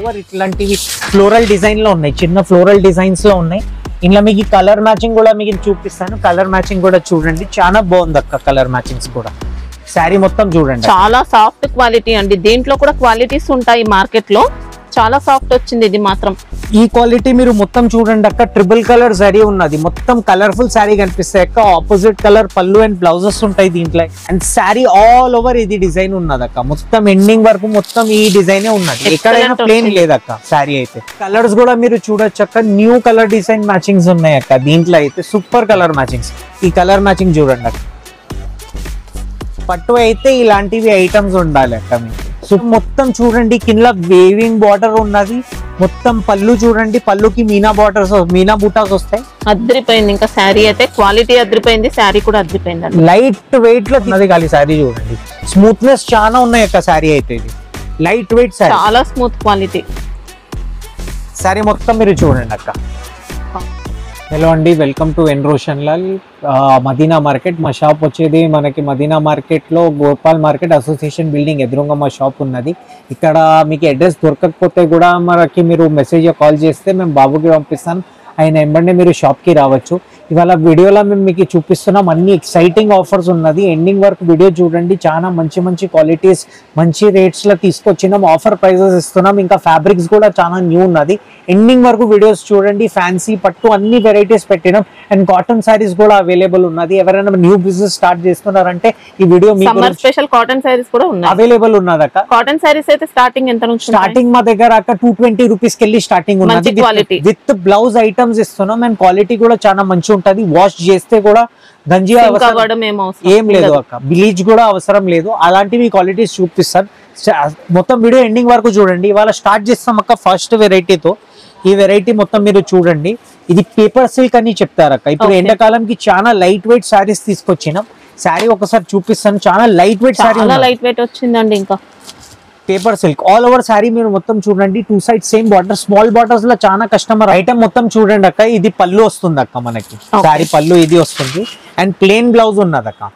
Over ఇట్లాంటివి floral design లో ఉన్నాయి, చిన్న ఫ్లోరల్ డిజైన్స్ లో ఉన్నాయి. ఇంట్లో మీకు కలర్ మ్యాచింగ్ కూడా మీకు చూపిస్తాను. కలర్ మ్యాచింగ్ కూడా చూడండి, చాలా బాగుంది అక్క. కలర్ మ్యాచింగ్స్ కూడా శారీ మొత్తం చూడండి, చాలా సాఫ్ట్ క్వాలిటీ అండి. దీంట్లో కూడా క్వాలిటీస్ ఉంటాయి మార్కెట్ లో, చాలా సాఫ్ట్ వచ్చింది ఇది మాత్రం. ఈ క్వాలిటీ మీరు మొత్తం చూడండి అక్క. ట్రిపుల్ కలర్ శారీ ఉన్నది, మొత్తం కలర్ఫుల్ శారీ కనిపిస్తాయి అక్క. ఆపోజిట్ కలర్ పళ్ళు అండ్ బ్లౌజెస్ ఉంటాయి దీంట్లో. అండ్ శారీ ఆల్ ఓవర్ ఇది డిజైన్ ఉన్నది అక్క. మొత్తం ఎండింగ్ వరకు మొత్తం ఈ డిజైన్ ఉన్నది, ఎక్కడైనా ప్లేన్ లేదక్క శారీ అయితే. కలర్స్ కూడా మీరు చూడొచ్చు అక్క, న్యూ కలర్ డిజైన్ మ్యాచింగ్స్ ఉన్నాయి అక్క దీంట్లో అయితే. Super colour matchings. ఈ కలర్ మ్యాచింగ్ చూడండి అక్క. పట్టు అయితే ఇలాంటివి ఐటమ్స్ ఉండాలి అక్క మీకు. సో మొత్తం చూడండి, కింద వేవింగ్ బార్డర్ ఉన్నది. మొత్తం పళ్ళు చూడండి, పళ్ళుకి మీనా బార్డర్స్, మీనా బూటాస్ వస్తాయి. అద్రిపోయింది ఇంకా శారీ అయితే, క్వాలిటీ అద్రిపోయింది, శారీ కూడా అద్రిపోయింది. లైట్ వెయిట్ లో ఉన్నది ఖాళీ శారీ చూడండి. స్మూత్నెస్ చాలా ఉన్నాయి అక్క శారీ అయితే. ఇది లైట్ వెయిట్ శారీ, చాలా స్మూత్ క్వాలిటీ శారీ మొత్తం మీరు చూడండి అక్క. హలో అండి, welcome to N Roshan Lal Madina market. మా షాప్ వచ్చేది మనకి మదీనా మార్కెట్లో గోపాల్ మార్కెట్ అసోసియేషన్ బిల్డింగ్ ఎదురుగా మా షాప్ ఉన్నది. ఇక్కడ మీకు అడ్రస్ దొరకకపోతే కూడా మనకి మీరు మెసేజ్ కాల్ చేస్తే మేము బాబుకి పంపిస్తాను, ఆయన వెంబడే మీరు షాప్కి రావచ్చు. ఇవాళ వీడియోలో మేము మీకు చూపిస్తున్నాం, అన్ని ఎక్సైటింగ్ ఆఫర్స్ ఉన్నది. ఎండింగ్ వరకు వీడియో చూడండి, చాలా మంచి మంచి క్వాలిటీస్ మంచి రేట్స్లో తీసుకొచ్చినాం. ఆఫర్ ప్రైజెస్ ఇస్తున్నాం, ఇంకా ఫ్యాబ్రిక్స్ కూడా చాలా న్యూ ఉన్నది. ఎండింగ్ వరకు వీడియోస్ చూడండి. ఫ్యాన్సీ పట్టు అన్ని వెరైటీస్ పెట్టినాం. అండ్ కాటన్ సారీస్ కూడా అవైలబుల్ ఉన్నది. ఎవరైనా న్యూ బిజినెస్ స్టార్ట్ చేస్తున్నారంటే ఈ video summer special cotton saris కూడా ఉన్నాయి, అవైలబుల్ ఉన్నది అక్క. కాటన్ సారీస్ అయితే స్టార్టింగ్ ఎంత నుంచి? స్టార్టింగ్ మా దగ్గర అక్క 220 రూపీస్ కెళ్ళి స్టార్టింగ్ ఉన్నది. విత్ బ్లౌజ్ ఐటమ్స్ ఇస్తున్నాం. అండ్ క్వాలిటీ కూడా చాలా మంచి ఉంటది. వాష్ చేస్తే కూడా గంజి ఏం లేదు అక్క, బ్లీచ్ కూడా అవసరం లేదు. అలాంటివి క్వాలిటీస్ చూపిస్తాను. మొత్తం వీడియో ఎండింగ్ వరకు చూడండి. ఇవాళ స్టార్ట్ చేస్తాం అక్క ఫస్ట్ వెరైటీతో. ఈ వెరైటీ మొత్తం మీరు చూడండి. ఇది పేపర్ సిల్క్ అని చెప్తారు అక్క. ఇప్పుడు ఎండాకాలంకి చాలా లైట్ వెయిట్ శారీస్ తీసుకొచ్చినాం. శారీ ఒకసారి చూపిస్తాను, చాలా light weight sari, light weight వచ్చిందండి. ఇంకా paper silk all over sari మీరు మొత్తం చూడండి. 2 side same border, small borders లో చాలా కస్టమర్ ఐటమ్ మొత్తం చూడండి అక్క. ఇది పళ్ళు వస్తుంది అక్క మనకి, శారీ పళ్ళు ఇది వస్తుంది. అండ్ ప్లెయిన్ బ్లౌజ్ ఉన్నది అక్క.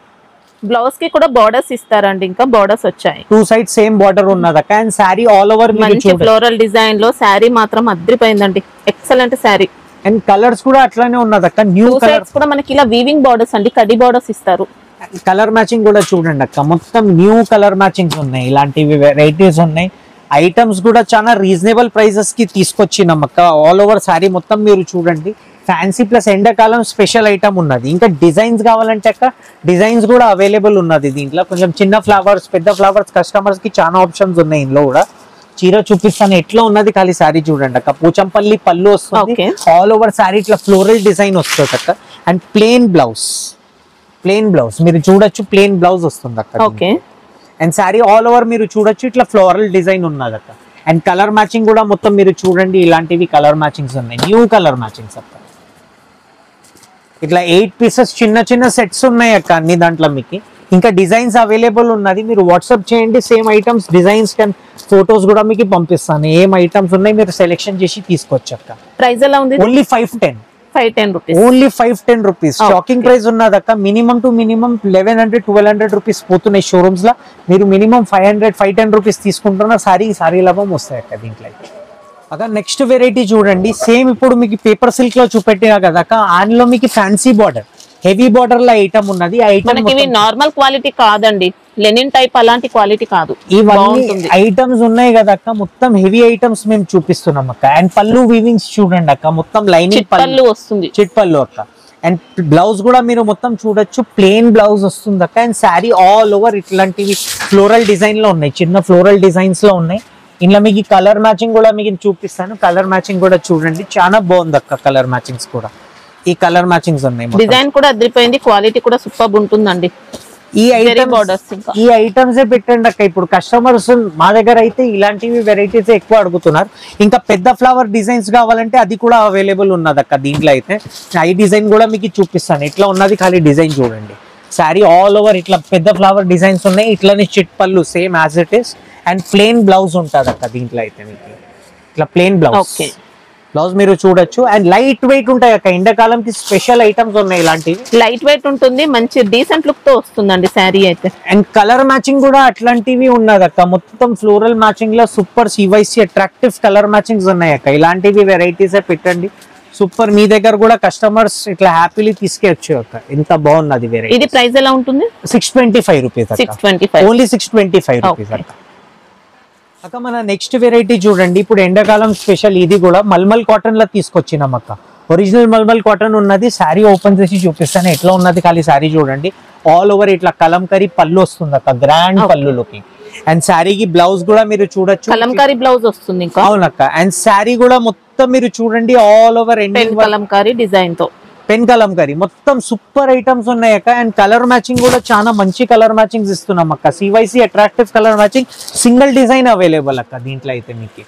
బ్లౌజ్ కి కూడా బార్డర్స్ ఇస్తారండి, ఇంకా బార్డర్స్ వచ్చాయి. 2 సైడ్ సేమ్ బార్డర్ ఉన్నది అక్క. అండ్ శారీ ఆల్ ఓవర్ మంచి ఫ్లోరల్ డిజైన్ లో శారీ మాత్రం అద్రిపోయిందండి, ఎక్సలెంట్ శారీ. అండ్ కలర్స్ కూడా అట్లానే ఉన్నది అక్క. న్యూ కలర్స్ కూడా మనకి ఇలా వీవింగ్ బార్డర్స్ అండి, కడి బార్డర్స్ ఇస్తారు. కలర్ మ్యాచింగ్ కూడా చూడండి అక్క. మొత్తం న్యూ కలర్ మ్యాచింగ్స్ ఉన్నాయి, ఇలాంటివి వెరైటీస్ ఉన్నాయి. ఐటమ్స్ కూడా చాలా రీజనబుల్ ప్రైజెస్ కి తీసుకొచ్చినాం అక్క. ఆల్ ఓవర్ శారీ మొత్తం మీరు చూడండి. ఫ్యాన్సీ ప్లస్ ఎండాకాలం స్పెషల్ ఐటమ్ ఉన్నది. ఇంకా డిజైన్స్ కావాలంటే అక్క డిజైన్స్ కూడా అవైలబుల్ ఉన్నది దీంట్లో. కొంచెం చిన్న ఫ్లవర్స్, పెద్ద ఫ్లవర్స్, కస్టమర్స్ కి చాలా ఆప్షన్స్ ఉన్నాయి. ఇందులో కూడా చీర చూపిస్తాను ఎట్లా ఉన్నది, ఖాళీ శారీ చూడండి అక్క. పోచంపల్లి పళ్ళు వస్తుంది. ఆల్ ఓవర్ శారీ ఇట్లా ఫ్లోరల్ డిజైన్ వస్తుంది అక్క. అండ్ ప్లెయిన్ బ్లౌజ్ మీరు చూడొచ్చు, ప్లెయిన్ బ్లౌజ్ వస్తుంది అక్క. అండ్ శారీ ఆల్ ఓవర్ మీరు చూడొచ్చు, ఇట్లా ఫ్లోరల్ డిజైన్ ఉన్నది అక్క. అండ్ కలర్ మ్యాచింగ్ కూడా మొత్తం మీరు చూడండి. ఇలాంటివి కలర్ మ్యాచింగ్స్ ఉన్నాయి, న్యూ కలర్ మ్యాచింగ్స్ అక్క. ఇట్లా 8 పీసెస్ చిన్న చిన్న సెట్స్ ఉన్నాయి అక్క అన్ని దాంట్లో. మీకు ఇంకా డిజైన్స్ అవైలబుల్ ఉన్నది, మీరు వాట్సాప్ చేయండి. Same items designs and photos కూడా మీకు పంపిస్తాను. ఏం ఐటమ్స్ ఉన్నాయి మీరు సెలెక్షన్ చేసి తీసుకోవచ్చు అక్క. ప్రైస్ ఎలా ఉంది? Only 510 rupees, only 510 rupees. Shocking price ఉన్నది అక్క. మినిమం టు మినిమం 1100-1200 రూపీస్ పోతున్నాయి షోరూమ్స్ లో. మీరు మినిమం 510 రూపీస్ తీసుకుంటున్న సారీ లాభం వస్తాయి అక్క దీంట్లో. అక్క నెక్స్ట్ వెరైటీ చూడండి. సేమ్ ఇప్పుడు మీకు పేపర్ సిల్క్ లో చూపెట్టినా కదా అక్క, అందులో మీకు ఫ్యాన్సీ బార్డర్, హెవీ బార్డర్ లో ఐటమ్ ఉన్నది. మనకి నార్మల్ క్వాలిటీ కాదండి, లెనిన్ టైప్ అలాంటి క్వాలిటీ కాదు. ఇవన్నీ ఐటమ్స్ ఉన్నాయి కదా అక్క, మొత్తం హెవీ ఐటమ్స్ మేము చూపిస్తున్నాం అక్క. అండ్ పళ్ళు వీవింగ్స్ చూడండి అక్క, మొత్తం లైనింగ్ పళ్ళు వస్తుంది, చిట్ పళ్ళు అక్క. అండ్ బ్లౌజ్ కూడా మీరు మొత్తం చూడొచ్చు, ప్లెయిన్ బ్లౌజ్ వస్తుంది అక్క. అండ్ శారీ ఆల్ ఓవర్ ఇట్లాంటివి ఫ్లోరల్ డిజైన్ లో ఉన్నాయి, చిన్న ఫ్లోరల్ డిజైన్స్ లో ఉన్నాయి. ఇంట్లో మీకు కలర్ మ్యాచింగ్ కూడా మీకు చూపిస్తాను. కలర్ మ్యాచింగ్ కూడా చూడండి, చాలా బాగుంది అక్క. కలర్ మ్యాచింగ్స్ కూడా ఈ కలర్ మ్యాచింగ్స్ ఉన్నాయి. డిజైన్ కూడా అదిరిపోయింది, క్వాలిటీ కూడా సూపర్ ఉంటుందండి. ఈ ఐటమ్స్ పెట్టండి అక్క. ఇప్పుడు కస్టమర్స్ మా దగ్గర అయితే ఇలాంటివి వెరైటీస్ ఎక్కువ అడుగుతున్నారు. ఇంకా పెద్ద ఫ్లవర్ డిజైన్స్ కావాలంటే అది కూడా అవైలబుల్ ఉన్నది అక్క దీంట్లో అయితే. ఈ డిజైన్ కూడా మీకు చూపిస్తాను ఎట్లా ఉన్నది, ఖాళీ డిజైన్ చూడండి. శారీ ఆల్ ఓవర్ ఇట్లా పెద్ద ఫ్లవర్ డిజైన్స్ ఉన్నాయి. ఇట్లానే చిట్ పళ్ళు same as it is. And plain blouse ఉంటుంది అక్క దీంట్లో అయితే. మీకు ఇట్లా ప్లెయిన్ బ్లౌజ్ బ్లౌజ్ మీరు చూడొచ్చు. అండ్ లైట్ వెయిట్ ఉంటాయి అక్క, ఎండాకాలంకి స్పెషల్ ఐటమ్స్ ఉన్నాయి ఇలాంటివి. లైట్ వెయిట్ ఉంటుంది, మంచి డీసెంట్ లుక్ తో వస్తుందండి శారీ అయితే. అండ్ కలర్ మ్యాచింగ్ కూడా అట్లాంటివి ఉన్నది అక్క, మొత్తం ఫ్లోరల్ మ్యాచింగ్ లో సూపర్ సివైసీ అట్రాక్టివ్ కలర్ మ్యాచింగ్స్ ఉన్నాయి అక్క. ఇలాంటివి వెరైటీస్ పెట్టండి సూపర్. మీ దగ్గర కూడా కస్టమర్స్ ఇట్లా హ్యాపీలీ తీసుకెచ్చు అక్క. ఎంత బాగున్నది వెరైటీ. ఇది ప్రైస్ ఎలా ఉంటుంది? 625 రూపీస్. 625 ఓన్లీ 625 రూపీస్ అక్క. అక్క మన నెక్స్ట్ వెరైటీ చూడండి, ఇప్పుడు ఎండాకాలం స్పెషల్ ఇది కూడా మల్మల్ కాటన్ లో తీసుకొచ్చినాం అక్క. ఒరిజినల్ మల్మల్ కాటన్ ఉన్నది. శారీ ఓపెన్ చేసి చూపిస్తాను ఎట్లా ఉన్నది. ఖాళీ శారీ చూడండి, ఆల్ ఓవర్ ఇట్లా కలంకరీ పళ్ళు వస్తుంది అక్క, గ్రాండ్ పళ్ళు లుకింగ్. అండ్ శారీకి బ్లౌజ్ కూడా మీరు చూడొచ్చు, కలంకారీ బ్లౌజ్ వస్తుంది ఇంకా. అవునక్క. అండ్ శారీ కూడా మొత్తం మీరు చూడండి all over ending Kalamkari design తో, పెన్ కలంకారీ మొత్తం సూపర్ ఐటమ్స్ ఉన్నాయి అక్క. అండ్ కలర్ మ్యాచింగ్ కూడా చాలా మంచి కలర్ మ్యాచింగ్స్ ఇస్తున్నాం అక్క. సివైసీ attractive colour matching, single design available అక్క దీంట్లో అయితే. మీకు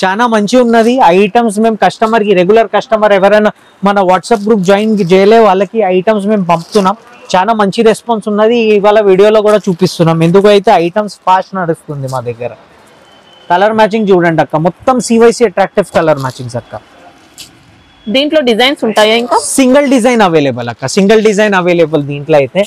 చాలా మంచి ఉన్నది ఐటమ్స్. మేము కస్టమర్ కి, రెగ్యులర్ కస్టమర్ ఎవరైనా మన వాట్సాప్ గ్రూప్ జాయిన్ చేయలే వాళ్ళకి ఐటమ్స్ మేము పంపుతున్నాం. చాలా మంచి రెస్పాన్స్ ఉన్నది. ఇవాళ వీడియోలో కూడా చూపిస్తున్నాం, ఎందుకైతే ఐటమ్స్ ఫాస్ట్ నడుస్తుంది మా దగ్గర. కలర్ మ్యాచింగ్ చూడండి అక్క, మొత్తం సివైసీ అట్రాక్టివ్ కలర్ మ్యాచింగ్స్ అక్క. దీంట్లో డిజైన్స్ ఉంటాయా ఇంకా? సింగిల్ డిజైన్ అవైలబుల్ అక్క, సింగిల్ డిజైన్ అవైలబుల్ దీంట్లో అయితే.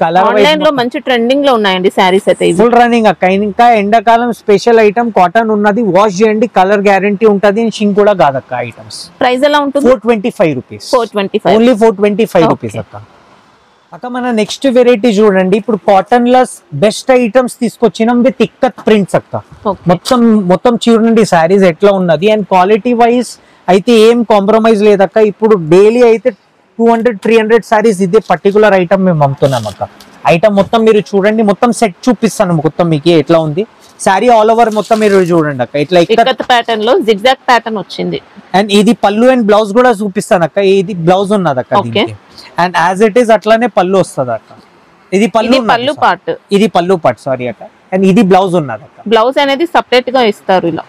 కలర్ ఆన్లైన్ లో మంచి ట్రెండింగ్ లో ఉన్నాయండి సారీస్ అయితే. ఫుల్ రన్నింగ్ అక్క. ఇంకా ఎండాకాలం స్పెషల్ ఐటమ్ కాటన్ ఉన్నది, వాష్ చేయండి, కలర్ గ్యారంటీ ఉంటది, షింక్ కూడా కాదక్క. ఐటమ్స్ ప్రైస్ ఎలా ఉంటుంది? 425 రూపీస్. 425 ఓన్లీ 425 రూపీస్ అక్క. అక్క మన నెక్స్ట్ వెరైటీ చూడండి, ఇప్పుడు కాటన్ లో బెస్ట్ ఐటమ్స్ తీసుకొచ్చినాం విత్ ఇక్కత్ ప్రింట్స్ అక్క. మొత్తం చూడండి శారీస్ ఎట్లా ఉన్నది. అండ్ క్వాలిటీ వైజ్ అయితే ఏం కాంప్రమైజ్ లేదక్క. ఇప్పుడు డైలీ అయితే 200-300 సారీస్ ఇదే పర్టికులర్ ఐటమ్ మేము అమ్ముతున్నాం అక్క. ఐటమ్ మొత్తం మీరు చూడండి, మొత్తం సెట్ చూపిస్తాను మొత్తం మీకు ఎట్లా ఉంది. శారీ ఆల్ ఓవర్ మొత్తం మీరు చూడండి అక్క, ఇట్లా ఇక్కత్ ప్యాటర్న్ లో జిగ్జాగ్ ప్యాటర్న్ వచ్చింది. అండ్ ఇది పళ్ళు అండ్ బ్లౌజ్ కూడా చూపిస్తాను అక్క. ఇది బ్లౌజ్ ఉన్నది అక్క దీనికి. అండ్ యాజ్ ఇట్ ఈస్ అట్లానే పళ్ళు వస్తుంది అక్క. ఇది పళ్ళు పార్ట్, ఇది పళ్ళు పార్ట్ సారీ అక్క. అండ్ ఇది బ్లౌజ్ ఉన్నది అక్క. బ్లౌజ్ అనేది సపరేట్ గా ఇస్తారు ఇలా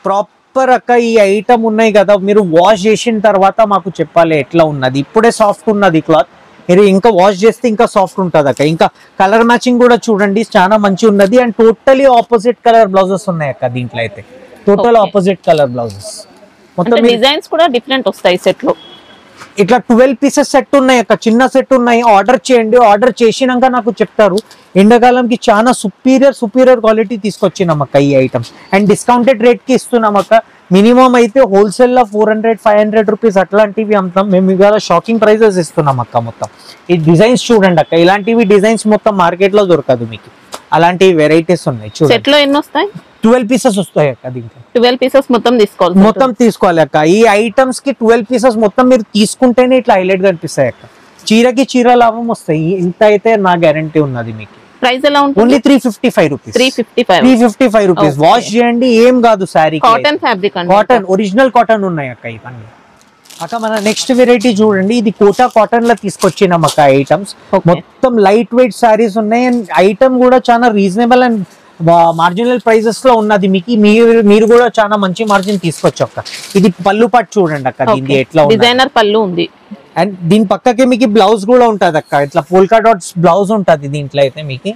ప్రాపర్ అక్క. ఈ ఐటమ్ ఉన్నాయి కదా, మీరు వాష్ చేసిన తర్వాత మాకు చెప్పాలి ఎట్లా ఉన్నది. ఇప్పుడే సాఫ్ట్ ఉన్నది క్లాత్, మీరు ఇంకా వాష్ చేస్తే ఇంకా సాఫ్ట్ ఉంటుంది అక్క. ఇంకా కలర్ మ్యాచింగ్ కూడా చూడండి చాలా మంచి ఉన్నది. And totally opposite colour blouses ఉన్నాయి అక్క దీంట్లో అయితే. టోటల్ ఆపోజిట్ కలర్ బ్లౌజెస్ మొత్తం. డిజైన్స్ కూడా డిఫరెంట్ వస్తాయి సెట్ లో. ఇట్లా 12 పీసెస్ సెట్ ఉన్నాయి అక్క, చిన్న సెట్ ఉన్నాయి. ఆర్డర్ చేయండి, ఆర్డర్ చేసినాక నాకు చెప్తారు. ఎండాకాలంకి చాలా సుపీరియర్ క్వాలిటీ తీసుకొచ్చినాం అక్క ఈ ఐటమ్స్. అండ్ డిస్కౌంటెడ్ రేట్ కి ఇస్తున్నాం అక్క. మినిమం అయితే హోల్సేల్ లో 400-500 రూపీస్ అట్లాంటివి అమ్ముతాం మేము. ఇవాళ షాకింగ్ ప్రైజెస్ ఇస్తున్నాం అక్క. మొత్తం ఈ డిజైన్స్ చూడండి అక్క, ఇలాంటివి డిజైన్స్ మొత్తం మార్కెట్ లో దొరకదు మీకు. అలాంటి వెరైటీస్ ఉన్నాయి చూడండి. సెట్ లో ఎన్ని వస్తాయి? 12 పీసెస్ వస్తాయి అక్క దీంట్లో. 12 పీసెస్ మొత్తం తీసుకోవాలి అక్క. ఈ ఐటమ్స్ కి 12 పీసెస్ మొత్తం మీరు తీసుకుంటేనే ఇట్లా హైలైట్ గా అనిపిస్తాయి అక్క. చీరకి చీర లాభం వస్తాయి. ఇంత అయితే నా గ్యారంటీ ఉన్నది మీకు. ప్రైస్ ఎలా ఉంటుంది? Only 355 rupees. 355 రూపీస్. వాష్ చేయండి, ఏం కాదు. శారీ కాటన్ ఫ్యాబ్రిక్ అండి, కాటన్ ఒరిజినల్ కాటన్ ఉన్నాయి అక్క ఇవన్నీ. అక్క మన నెక్స్ట్ వెరైటీ చూడండి, ఇది కోటా కాటన్ లో తీసుకొచ్చినాం అక్క ఐటమ్స్. మొత్తం లైట్ వెయిట్ శారీస్ ఉన్నాయి. అండ్ ఐటమ్ కూడా చాలా రీజనబుల్ అండ్ మార్జినల్ ప్రైజెస్ లో ఉన్నది మీకు. మీరు కూడా చాలా మంచి మార్జిన్ తీసుకోవచ్చు అక్క. ఇది పళ్ళు పాటు చూడండి అక్క, దీనికి ఎట్లా డిజైనర్ పళ్ళు ఉంది. అండ్ దీని పక్కకి మీకు బ్లౌజ్ కూడా ఉంటది అక్క. ఇట్లా పోల్కా డాట్స్ బ్లౌజ్ ఉంటది దీంట్లో అయితే మీకు.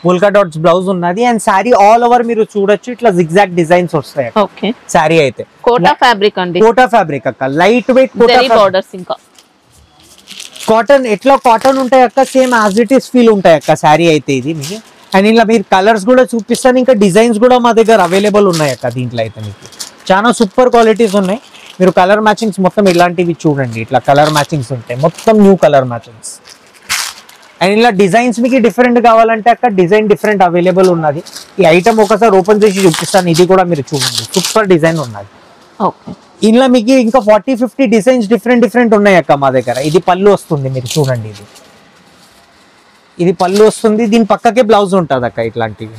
పోల్కా డాట్స్ బ్లౌజ్ ఉన్నది. అండ్ శారీ ఆల్ ఓవర్ మీరు చూడొచ్చు, ఇట్లా జిగ్జాగ్ డిజైన్స్ వస్తాయి. శారీ అయితే కోటా ఫ్యాబ్రిక్ అండి, కోటా ఫ్యాబ్రిక్ అక్క. లైట్ వెయిట్ కోటా బోర్డర్స్, ఇంకా కాటన్ ఎట్లా కాటన్ ఉంటాయి అక్క, same as it is feel ఉంటాయి అక్క శారీ అయితే ఇది మీకు. అండ్ ఇలా మీరు కలర్స్ కూడా చూపిస్తాను, ఇంకా డిజైన్స్ కూడా మా దగ్గర అవైలబుల్ ఉన్నాయి అక్క దీంట్లో అయితే మీకు. చాలా సూపర్ క్వాలిటీస్ ఉన్నాయి. మీరు కలర్ మ్యాచింగ్స్ మొత్తం ఇలాంటివి చూడండి, ఇట్లా కలర్ మ్యాచింగ్స్ ఉంటాయి మొత్తం, న్యూ కలర్ మ్యాచింగ్స్. అండ్ ఇలా డిజైన్స్ మీకు డిఫరెంట్ కావాలంటే అక్కడ డిజైన్ డిఫరెంట్ అవైలబుల్ ఉన్నది. ఈ ఐటమ్ ఒకసారి ఓపెన్ చేసి చూపిస్తాను, ఇది కూడా మీరు చూడండి సూపర్ డిజైన్ ఉన్నది. ఇలా మీకు ఇంకా 40-50 డిజైన్స్ డిఫరెంట్ ఉన్నాయి అక్క మా దగ్గర. ఇది పళ్ళు వస్తుంది, మీరు చూడండి. ఇది పళ్ళు వస్తుంది, దీని పక్కకే బ్లౌజ్ ఉంటుంది అక్క. ఇట్లాంటివి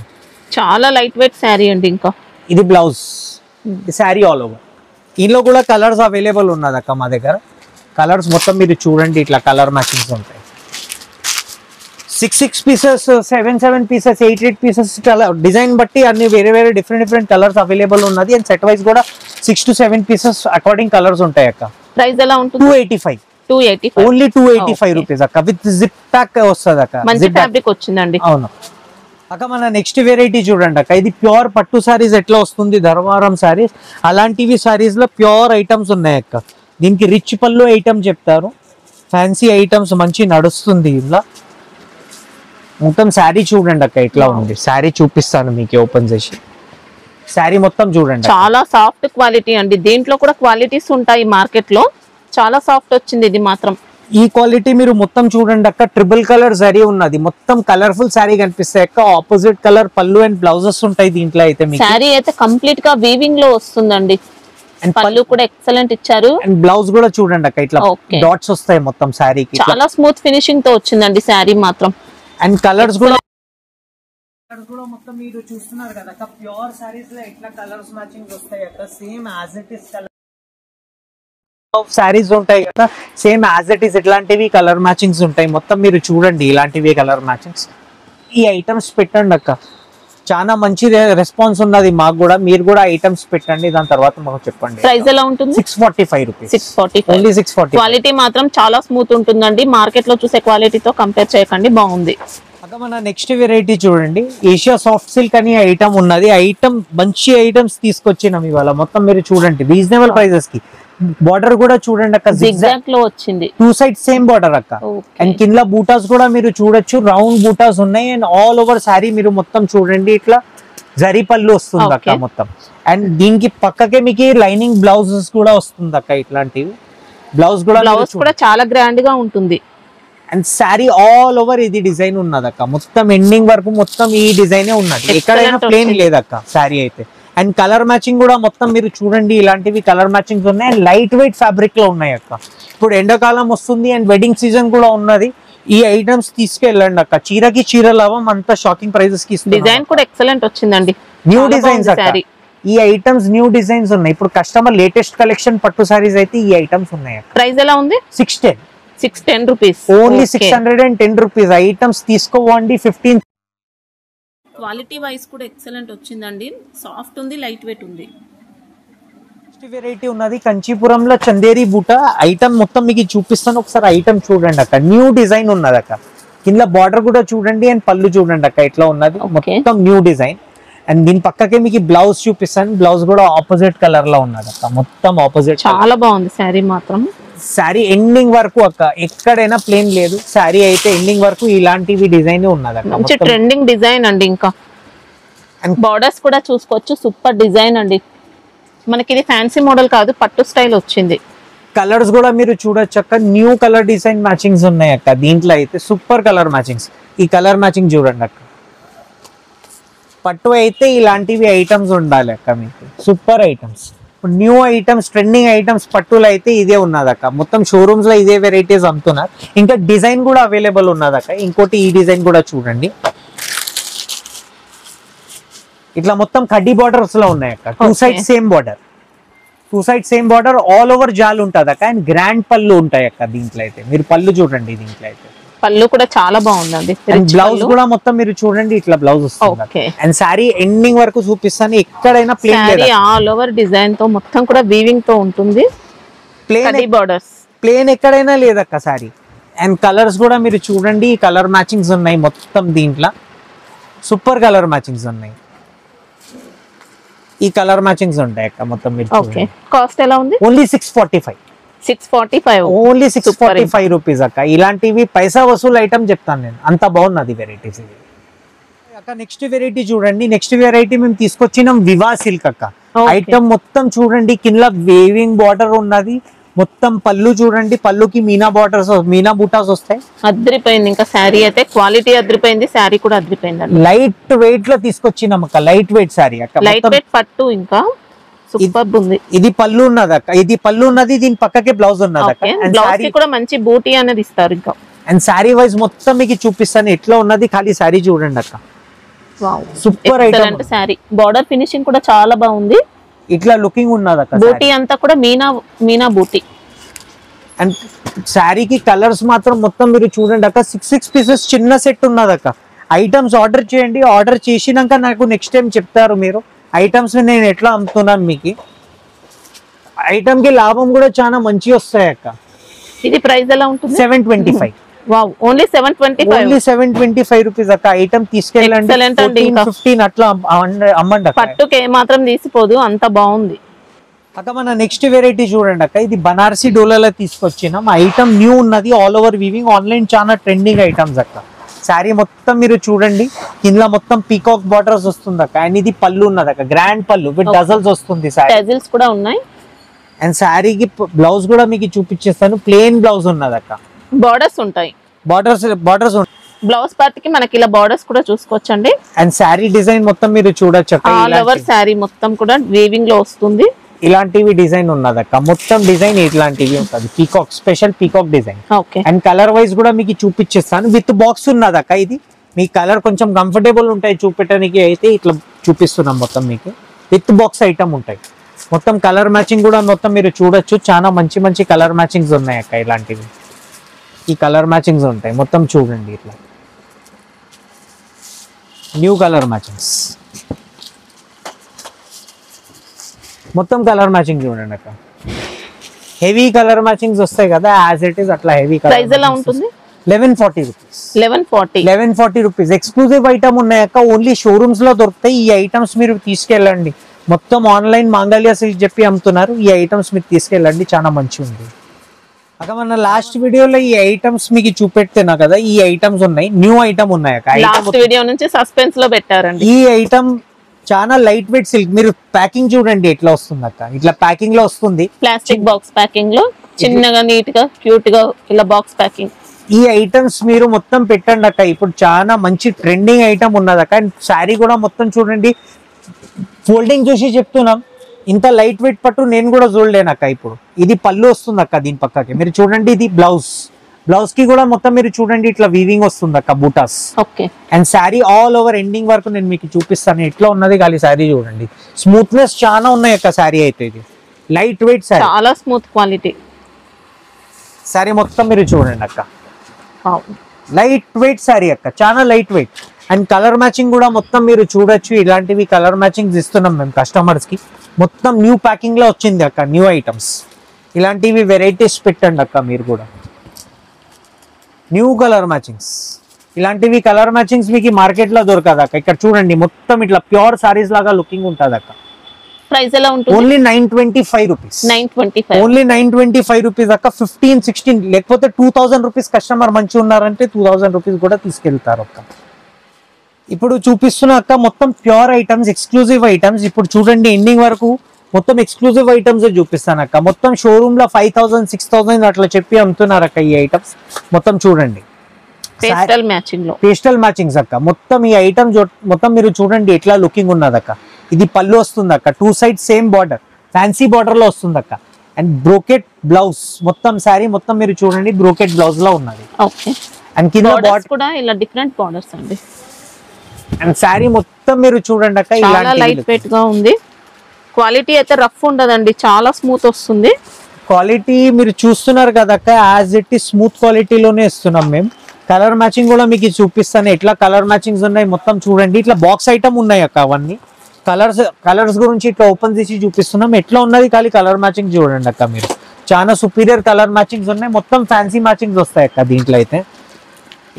చాలా లైట్ వెయిట్ శారీ అండి. ఇంకా ఇది బ్లౌజ్, శారీ ఆల్ ఓవర్. దీనిలో కూడా కలర్స్ అవైలబుల్ ఉన్నది అక్క మా దగ్గర. కలర్స్ మొత్తం మీరు చూడండి, ఇట్లా కలర్ మ్యాచింగ్స్ ఉంటాయి. 6 పీసెస్, 7 పీసెస్, 8 పీసెస్ డిజైన్ బట్టి అన్ని వేరే డిఫరెంట్ కలర్స్ అవైలబుల్ ఉన్నది. అండ్ సెట్ వైజ్ కూడా 6 to 7 పీసెస్ అకార్డింగ్ కలర్స్ ఉంటాయి అక్క. ప్రైస్ ఎలా ఉంటుంది? 285. ఓన్లీ 285 రూపీస్ అక్క. విత్ జిప్ ప్యాక్ వస్తుంది అక్క. మంచి ఫ్యాబ్రిక్ వచ్చిందండి. అవును, అక్క మన నెక్స్ట్ వెరైటీ చూడండి అక్క, ఇది ప్యూర్ పట్టు సారీస్ ఎట్లా వస్తుంది ధర్మవరం సారీస్, అలాంటివి సారీస్ లో ప్యూర్ ఐటమ్స్ ఉన్నాయి అక్క. దీనికి రిచ్ పళ్ళు ఐటమ్ చెప్తారు, ఫ్యాన్సీ ఐటమ్స్ మంచి నడుస్తుంది. ఇలా మొత్తం శారీ చూడండి అక్క ఎట్లా ఉంది, శారీ చూపిస్తాను మీకు ఓపెన్ చేసి. శారీ మొత్తం చూడండి, చాలా సాఫ్ట్ క్వాలిటీ అండి. దీంట్లో కూడా క్వాలిటీస్ ఉంటాయి మార్కెట్ లో, చాలా సాఫ్ట్ వచ్చింది ఇది మాత్రం. ఈ క్వాలిటీ మీరు మొత్తం చూడండి అక్క, ట్రిపుల్ కలర్ సారీ ఉన్నది, మొత్తం కలర్ఫుల్ సారీ కనిపిస్తాయి అక్క. ఆపోజిట్ కలర్ పళ్ళు అండ్ బ్లౌజెస్ ఉంటాయి దీంట్లో. అయితే మీకు సారీ అయితే కంప్లీట్ గా వీవింగ్ లో వస్తుందండి, అండ్ పళ్ళు కూడా ఎక్సలెంట్ ఇచ్చారు. అండ్ బ్లౌజ్ కూడా చూడండి అక్క, ఇట్లా డాట్స్ వస్తాయి మొత్తం సారీకి. చాలా స్మూత్ ఫినిషింగ్ తో వచ్చిందండి సారీ మాత్రం. అండ్ కలర్స్ కూడా మొత్తం మీరు చూస్తున్నారు కదా అక్క, ప్యూర్ సారీస్ లో ఎట్లా కలర్స్ మ్యాచింగ్ వస్తాయి అక్క, same as it is colour saris ఉంటాయి కదా, సేమ్ యాజ్ ఇట్ ఈస్ ఇట్లాంటివి కలర్ మ్యాచింగ్స్ ఉంటాయి మొత్తం. మీరు చూడండి ఇలాంటివి కలర్ మ్యాచింగ్స్. ఈ ఐటమ్స్ పెట్టండి అక్క, చాలా మంచి రెస్పాన్స్ ఉన్నది మాకు కూడా. మీరు కూడా ఐటమ్స్ పెట్టండి, దాని తర్వాత మాకు చెప్పండి. ప్రైస్ ఎలా ఉంటుంది? 645 రూపీస్. 645 ఓన్లీ 640. క్వాలిటీ మాత్రం చాలా స్మూత్ ఉంటుందండి, మార్కెట్ లో చూసే క్వాలిటీతో కంపేర్ చేయకండి, బాగుంది. అక్క మన నెక్స్ట్ వెరైటీ చూడండి, ఏషియా సాఫ్ట్ సిల్క్ అని ఐటమ్ ఉన్నది. ఐటమ్ మంచి ఐటమ్స్ తీసుకొచ్చినాం ఇవాళ మొత్తం. మీరు చూడండి రీజనబుల్ ప్రైజెస్ కి. బార్డర్ కూడా చూడండి అక్క, జిగ్జాగ్ లో వచ్చింది, 2 సైడ్ సేమ్ బార్డర్ అక్క. అండ్ కింద బూటాస్ కూడా మీరు చూడొచ్చు, రౌండ్ బూటాస్ ఉన్నాయి. అండ్ ఆల్ ఓవర్ సారీ మీరు మొత్తం చూడండి, ఇట్లా జరీ పళ్ళు వస్తుంది అక్క మొత్తం. అండ్ దీనికి పక్కకే మీకు లైనింగ్ బ్లౌజెస్ కూడా వస్తుంది అక్క, ఇట్లాంటివి. బ్లౌజ్ కూడా చాలా గ్రాండ్ గా ఉంటుంది. అండ్ సారీ ఆల్ ఓవర్ ఇది డిజైన్ ఉన్నది అక్క, మొత్తం ఎండింగ్ వరకు మొత్తం ఈ డిజైనే ఉన్నది, ఎక్కడైనా ప్లేన్ లేదక్క సారీ అయితే. అండ్ కలర్ మ్యాచింగ్ కూడా మొత్తం మీరు చూడండి, ఇలాంటివి కలర్ మ్యాచింగ్స్ ఉన్నాయి. అండ్ లైట్ వెయిట్ ఫ్యాబ్రిక్ లో ఉన్నాయి అక్క. ఇప్పుడు ఎండాకాలం వస్తుంది అండ్ వెడ్డింగ్ సీజన్ కూడా ఉన్నది, ఈ ఐటమ్స్ తీసుకెళ్ళండి అక్క. చీరకి చీర లాభం, అంత షాకింగ్ ప్రైజెస్ కి. డిజైన్ కూడా ఎక్సలెంట్ వచ్చిందండి, న్యూ డిజైన్స్ అక్క. ఈ ఐటమ్స్ న్యూ డిజైన్స్ ఉన్నాయి ఇప్పుడు. కస్టమర్ లేటెస్ట్ కలెక్షన్ పట్టు సారీస్ అయితే ఈ ఐటమ్స్ ఉన్నాయి. ప్రైస్ ఎలా ఉంది? 610 రూపీస్, ఓన్లీ 610 రూపీస్. ఐటమ్స్ తీసుకోవండి. 15 క్వాలిటీ వైస్ కూడా ఎక్సలెంట్ వచ్చిందండి, సాఫ్ట్ ఉంది, లైట్ వెయిట్ ఉంది. వెరైటీ ఉన్నది కంచీపురంలో చందేరి బూట ఐటమ్ మొత్తం మీకు చూపిస్తాను, ఒకసారి ఐటమ్ చూడండి అక్క. న్యూ డిజైన్ ఉన్నది అక్క, కింద బార్డర్ కూడా చూడండి అండ్ పళ్ళు చూడండి అక్క ఎట్లా ఉన్నది, మొత్తం న్యూ డిజైన్. అండ్ దీని పక్కకే మీకు బ్లౌజ్ చూపిస్తాను, బ్లౌజ్ కూడా ఆపోజిట్ కలర్ లో ఉన్నది అక్క, మొత్తం ఆపోజిట్. చాలా బాగుంది శారీ మాత్రం. శారీ ఎండింగ్ వరకు అక్క, ఎక్కడైనా ప్లేన్ లేదు. శారీ అయితే ఎండింగ్ వరకు ఇలాంటివి డిజైన్ ఉన్నది అక్క, మంచి ట్రెండింగ్ డిజైన్ అండి. ఇంకా బార్డర్స్ కూడా చూసుకోవచ్చు, సూపర్ డిజైన్ అండి. మనకి ఇది ఫ్యాన్సీ మోడల్ కాదు, పట్టు స్టైల్ వచ్చింది. కలర్స్ కూడా మీరు చూడొచ్చు అక్క, న్యూ కలర్ డిజైన్ మ్యాచింగ్స్ ఉన్నాయి అక్క. దీంట్లో అయితే సూపర్ కలర్ మ్యాచింగ్స్. ఈ కలర్ మ్యాచింగ్ చూడండి అక్క, పట్టు అయితే ఇలాంటివి ఐటమ్స్ ఉండాలి అక్క మీకు, super items. New items, trending items పట్టులో అయితే ఇదే ఉన్నదక్క. మొత్తం షోరూమ్స్ లో ఇదే వెరైటీస్ అమ్ముతున్నారు. ఇంకా డిజైన్ కూడా అవైలబుల్ ఉన్నదక్క. ఇంకోటి ఈ డిజైన్ కూడా చూడండి, ఇట్లా మొత్తం కడ్డీ బార్డర్స్ లో ఉన్నాయి అక్క. 2 side same border, 2 side same border, all over జాల్ ఉంటది అక్క. అండ్ గ్రాండ్ పళ్ళు ఉంటాయి అక్క దీంట్లో అయితే. మీరు పళ్ళు చూడండి, దీంట్లో అయితే పళ్ళు కూడా చాలా బాగుందండి. బ్లౌజ్ కూడా మొత్తం మీరు చూడండి, ఇట్లా బ్లౌజ్ వస్తుంది. అండ్ సారీ ఎండింగ్ వరకు చూపిస్తాను, ఎక్కడైనా ప్లేన్ లేదు, ఆల్ ఓవర్ డిజైన్ తో మొత్తం కూడా వీవింగ్ తో ఉంటుంది. ప్లేన్ ఎక్కడైనా లేదక్క సారీ. అండ్ కలర్స్ కూడా మీరు చూడండి, కలర్ మ్యాచింగ్స్ ఉన్నాయి మొత్తం దీంట్లో, సూపర్ కలర్ మ్యాచింగ్స్ ఉన్నాయి. ఈ కలర్ మ్యాచింగ్స్ ఉంటాయి అక్క మొత్తం. మీరు కాస్ట్ ఎలా ఉంది? ఓన్లీ 645. 645 ఓన్లీ 645 రూపీస్ అక్క. ఇలాంటివి పైసా వసూలు ఐటమ్ చెప్తాను నేను, అంత బాగున్నది వెరైటీస్ ఇది అక్క. నెక్స్ట్ వెరైటీ చూడండి, నెక్స్ట్ వెరైటీ మేము తీసుకొచ్చినాం వివా సిల్క్ అక్క. ఐటమ్ మొత్తం చూడండి, కింద వేవింగ్ బార్డర్ ఉన్నది, మొత్తం పళ్ళు చూడండి, పళ్ళుకి మీనా బార్డర్స్, మీనా బూటాస్ వస్తాయి. అద్రిపోయింది. ఇంకా శారీ అయితే క్వాలిటీ అద్రిపోయింది, శారీ కూడా అద్రిపోయింది. లైట్ వెయిట్ లో తీసుకొచ్చినాం అక్క, లైట్ వెయిట్ శారీ అక్క, లైట్ వెయిట్ పట్టు. ఇంకా సూపర్ ఉంది. ఇది పళ్ళు ఉన్నది అక్క, ఇది పళ్ళు ఉన్నది, దీని పక్కకే బ్లౌజ్ ఉన్నది అక్క. బ్లౌజ్ కి కూడా మంచి బూటీ అనేది ఇస్తారు. ఇంకా అండ్ శారీ వైజ్ మొత్తం మీకు చూపిస్తాను ఎట్లా ఉన్నది, ఖాళీ శారీ చూడండి అక్క. Super item sari. Border finishing కూడా చాలా బాగుంది, ఇట్లా లుకింగ్ ఉన్నది అక్క. బూటీ అంతా కూడా మీనా బూటీ. అండ్ శారీకి కలర్స్ మాత్రం మొత్తం మీరు చూడండి అక్క, 6 పీసెస్ చిన్న సెట్ ఉన్నది అక్క. ఐటమ్స్ ఆర్డర్ చేయండి, ఆర్డర్ చేసినాక నాకు నెక్స్ట్ టైం చెప్తారు మీరు ఐటమ్స్ నేను ఎట్లా అమ్ముతున్నాను. మీకు ఐటమ్ కి లాభం కూడా చాలా మంచి వస్తాయి అక్క. ఇది ప్రైస్ ఎలా ఉంటుంది? 725. వావ్ ఓన్లీ 725 ఓన్లీ 725 రూపీస్ అక్క. ఐటమ్ తీసుకెళ్ళండి, Excellent అండి. 15 అట్లా అమ్మండి అక్క. పట్టుకి ఏ మాత్రం తీసిపోదు, అంత బాగుంది అక్క. మన నెక్స్ట్ వెరైటీ చూడండి అక్క, ఇది బనారసి డోలాలో తీసుకొచ్చినాం. ఐటమ్ న్యూ ఉన్నది, ఆల్ ఓవర్ వీవింగ్, ఆన్లైన్ చాలా ట్రెండింగ్ ఐటమ్స్ అక్క. శారీ మొత్తం మీరు చూడండి, కింద మొత్తం పీకాక్ బార్డర్స్ వస్తుంది అక్క. అండ్ ఇది పళ్ళు ఉన్నది అక్క, గ్రాండ్ పళ్ళు విత్ డజల్స్ వస్తుంది. టజిల్స్ కూడా ఉన్నాయి. అండ్ శారీకి బ్లౌజ్ కూడా మీకు చూపించేస్తాను, ప్లెయిన్ బ్లౌజ్ ఉన్నది అక్క. బార్డర్స్ ఉంటాయి, బార్డర్స్ బ్లౌజ్ పార్ట్ కి మనకి ఇలా బార్డర్స్ కూడా చూసుకోవచ్చండి. అండ్ శారీ డిజైన్ మొత్తం మీరు చూడొచ్చు అక్క. ఆల్ ఓవర్ శారీ మొత్తం కూడా వీవింగ్ లో వస్తుంది. ఇలాంటివి డిజైన్ ఉన్నదక్క, మొత్తం డిజైన్ ఇట్లాంటివి ఉంటుంది. Peacock, special peacock design. Okay. And colour wise కూడా మీకు చూపించేస్తాను, విత్ బాక్స్ ఉన్నదక్క. ఇది మీ కలర్ కొంచెం కంఫర్టబుల్ ఉంటాయి చూపెట్టడానికి, అయితే ఇట్లా చూపిస్తున్నాం మొత్తం మీకు. విత్ బాక్స్ ఐటమ్ ఉంటాయి మొత్తం. కలర్ మ్యాచింగ్ కూడా మొత్తం మీరు చూడొచ్చు, చాలా మంచి మంచి కలర్ మ్యాచింగ్స్ ఉన్నాయి అక్క. ఇలాంటివి ఈ కలర్ మ్యాచింగ్స్ ఉంటాయి మొత్తం చూడండి, ఇట్లా న్యూ కలర్ మ్యాచింగ్స్ మొత్తం. కలర్ మ్యాచింగ్ చూడండి అక్క, హెవీ కలర్ మ్యాచింగ్స్ వస్తాయి కదా, యాజ్ ఇట్ ఈస్ అట్లా హెవీ కలర్. ప్రైస్ ఎలా ఉంటుంది? 1140 రూపీస్. 1140 రూపీస్. ఎక్స్క్లూజివ్ ఐటమ్ ఉన్నాయి అక్క, ఓన్లీ షోరూమ్స్ లో దొరుకుతాయి. ఈ ఐటమ్స్ మీరు తీసుకెళ్ళండి, మొత్తం ఆన్లైన్ మాంగళ్య సిల్క్ చెప్పి అమ్ముతున్నారు. ఈ ఐటమ్స్ మీరు తీసుకెళ్ళండి, చాలా మంచిగా ఉంది అక్క. మన లాస్ట్ వీడియోలో ఈ ఐటమ్స్ మీకు చూపెడుతున్నా కదా, ఈ ఐటమ్స్ ఉన్నాయి, న్యూ ఐటమ్ ఉన్నాయి అక్క. లాస్ట్ వీడియో నుంచి సస్పెన్స్ లో పెట్టారండి. ఈ ఐటమ్ చాలా లైట్ వెయిట్ సిల్క్. మీరు ప్యాకింగ్ చూడండి ఎట్లా వస్తుంది అక్క, ఇట్లా ప్యాకింగ్ లో వస్తుంది. ప్లాస్టిక్ బాక్స్ ప్యాకింగ్ లో చిన్నగా నీట్ గా క్యూట్ గా ఇలా బాక్స్ ప్యాకింగ్. ఈ ఐటమ్స్ మీరు మొత్తం పెట్టండి అక్క, ఇప్పుడు చాలా మంచి ట్రెండింగ్ ఐటమ్ ఉన్నది అక్క. అండ్ శారీ కూడా మొత్తం చూడండి, ఫోల్డింగ్ చూసి చెప్తున్నాం, ఇంత లైట్ వెయిట్ పట్టు నేను కూడా చూడలేను అక్క. ఇప్పుడు ఇది పళ్ళు వస్తుంది అక్క, దీని పక్కకి మీరు చూడండి, ఇది బ్లౌజ్ కి కూడా మొత్తం మీరు చూడండి ఇట్లా వీవింగ్ వస్తుంది అక్క, buttas. Okay. And sari all over ending వరకు నేను మీకు చూపిస్తాను ఎట్లా ఉన్నది. ఖాళీ శారీ చూడండి, స్మూత్నెస్ చాలా ఉన్నాయి అక్క. శారీ అయితే ఇది లైట్ వెయిట్ శారీ, చాలా స్మూత్ క్వాలిటీ శారీ మొత్తం మీరు చూడండి అక్క. లైట్ వెయిట్ శారీ అక్క, చాలా light weight. And colour matching కూడా మొత్తం మీరు చూడొచ్చు, ఇలాంటివి కలర్ మ్యాచింగ్స్ ఇస్తున్నాం మేము కస్టమర్స్ కి. మొత్తం న్యూ ప్యాకింగ్ లో వచ్చింది అక్క, న్యూ ఐటమ్స్. ఇలాంటివి వెరైటీస్ పెట్టండి అక్క మీరు కూడా. న్యూ కలర్ మ్యాచింగ్స్, ఇలాంటివి కలర్ మ్యాచింగ్స్ మీకు మార్కెట్ లో దొరకదు అక్క. ఇక్కడ చూడండి మొత్తం ఇట్లా ప్యూర్ సారీస్ లాగా లుకింగ్ ఉంటుంది అక్క. ప్రైస్ ఎలా ఉంటుంది? Only 925 rupees. 925. ఓన్లీ 925 రూపీస్ అక్క. 15-16 లేకపోతే 2000 రూపీస్ కస్టమర్ మంచి ఉన్నారంటే 2000 రూపీస్ కూడా తీసుకెళ్తారు అక్క. ఇప్పుడు చూపిస్తున్న అక్క మొత్తం ప్యూర్ ఐటమ్స్, ఎక్స్క్లూజివ్ ఐటమ్స్. ఇప్పుడు చూడండి ఎండింగ్ వరకు మొత్తం ఎక్స్క్లూజివ్ ఐటమ్స్ చూపిస్తాను అక్క. మొత్తం షోరూమ్ లో 5000-6000 అట్లా చెప్పి అమ్ముతున్నారు అక్క ఈ ఐటమ్స్. మొత్తం చూడండి పేస్టల్ మ్యాచింగ్ లో, పేస్టల్ మ్యాచింగ్స్ అక్క. మొత్తం ఈ ఐటమ్ మొత్తం మీరు చూడండి ఎట్లా లుకింగ్ ఉన్నది అక్క. ఇది పళ్ళు వస్తుంది అక్క, 2 side same border, fancy border లో వస్తుంది అక్క. అండ్ బ్రోకెట్ బ్లౌజ్, మొత్తం శారీ మొత్తం మీరు చూడండి బ్రోకెట్ బ్లౌజ్ లో ఉన్నది. ఓకే. అండ్ కింద బార్డర్స్ కూడా ఇలా డిఫరెంట్ బార్డర్స్ అండి. అండ్ శారీ మొత్తం మీరు చూడండి అక్క, చాలా లైట్ వెయిట్ గా ఉంది. క్వాలిటీ అయితే రఫ్ ఉండదండి, చాలా స్మూత్ వస్తుంది. క్వాలిటీ మీరు చూస్తున్నారు కదా అక్క, యాజ్ ఇట్ ఈస్ స్మూత్ క్వాలిటీలోనే ఇస్తున్నాం మేము. కలర్ మ్యాచింగ్ కూడా మీకు చూపిస్తాను ఎట్లా కలర్ మ్యాచింగ్స్ ఉన్నాయి మొత్తం చూడండి. ఇట్లా బాక్స్ ఐటమ్ ఉన్నాయి అక్క, అవన్నీ కలర్స్ గురించి ఇట్లా ఓపెన్ చేసి చూపిస్తున్నాం ఎట్లా ఉన్నది. ఖాళీ కలర్ మ్యాచింగ్ చూడండి అక్క మీరు, చాలా సుపీరియర్ కలర్ మ్యాచింగ్స్ ఉన్నాయి. మొత్తం ఫ్యాన్సీ మ్యాచింగ్స్ వస్తాయి అక్క దీంట్లో అయితే.